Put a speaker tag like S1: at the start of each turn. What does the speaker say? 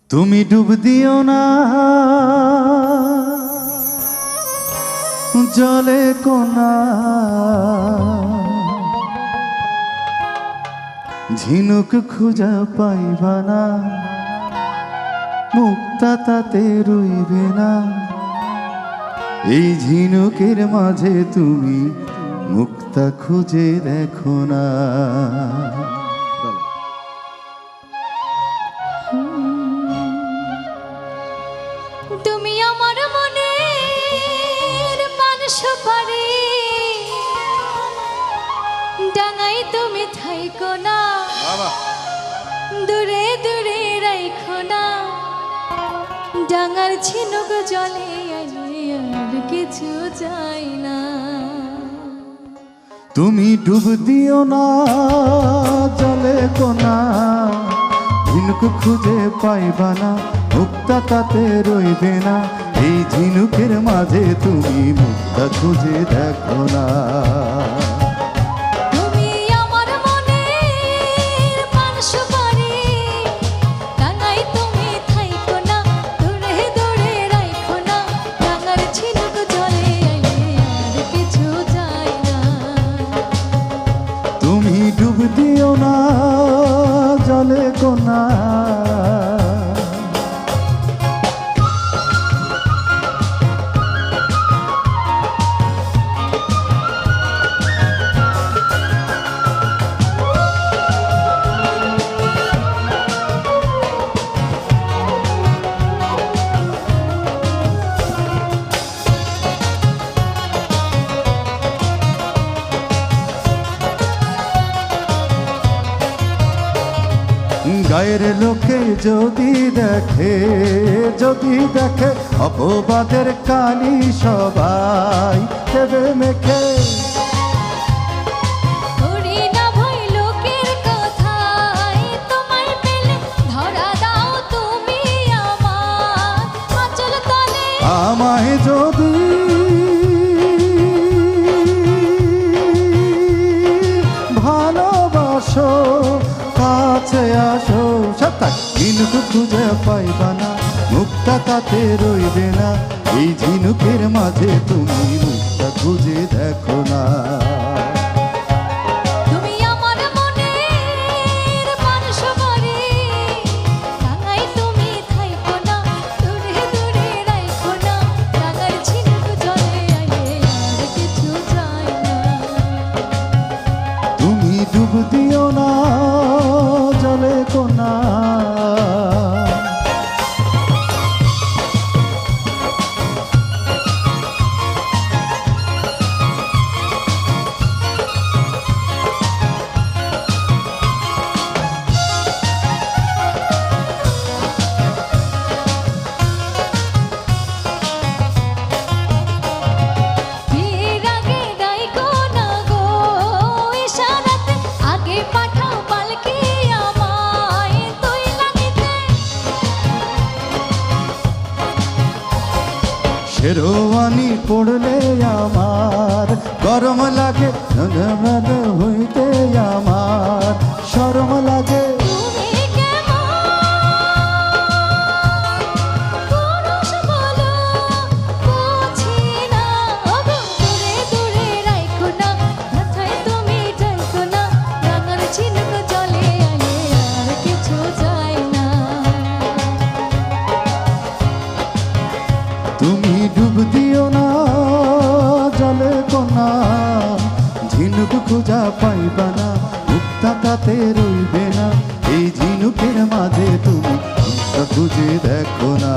S1: তুমি ডুব দিও না জলে কোনা, ঝিনুক খুঁজা পাইবা না, মুক্তা তাতে রইবে না। এই ঝিনুকের মাঝে তুমি মুক্তা খুঁজে দেখো না।
S2: তুমি আমার মনের পান সুপারি, ডাঙাই তুমি থাইকো না, দূরে দূরে রাইখো না। ডাঙার ঝিনুক জলে আর কিছু চাই না।
S1: তুমি ডুব দিও না জলে কোনা, ঝিনুক খুঁজে পাইবা না, মুক্তা তাতে রইবে না। এই ঝিনুকের মাঝে তুমি মুক্তা খুঁজে দেখো না।
S2: তুমি আমার মনের পান সুপারি, ডাঙাই তুমি থাইকো না, দূরে দূরে রাইখো না। ডাঙার ঝিনুক জলে আর কিছু চাই না।
S1: তুমি ডুব দিও না জলে কোনা। গায়ের লোকে যদি দেখে অপবাদের কালি সবাই দেবে মেখে।
S2: করি না ভয় লোকের কথায়, তোমায় পেলে ধরা দাও তুমি আমার আঁচল তলে।
S1: আমায় যদি ভালোবাসো কাছে আসো, সত্যাক ঝিনুক খুঁজে পাইবা না, মুক্তা তাতে রইবে না। এই ঝিনুকের মাঝে তুমি মুক্তা খুঁজে দেখো না।
S2: তুমি আমার মনের পান সুপারি, ডাঙাই তুমি থাইকো না, দূরে দূরে রাইখো না। ডাঙার ঝিনুক জলে আর কিছু চাই না।
S1: তুমি ডুব দিও না জলে কোনা।
S2: বিয়ের আগে ডাইকো না গো ইশারাতে, আগে পাঠাও পালকি আমায় তুইলা নিতে।
S1: শেরওয়ানি পড়লে আমার গরম লাগে, নরম হইতে আমার শরম লাগে।
S2: তুমি কেমন পুরুষ বলো বুঝি না, ওগো দূরে দূরে রাইখো না, মাথায় তুমি যাইকো না। ডাঙার ঝিনুক জলে আর কিছু চাই না।
S1: তুমি ডুব দিও না জলে কোনা, ঝিনুক খুঁজা পাইবা না, মুক্তা তাতে রইবে না। এই ঝিনুকের মাঝে তুমি মুক্তা খুঁজে দেখো না।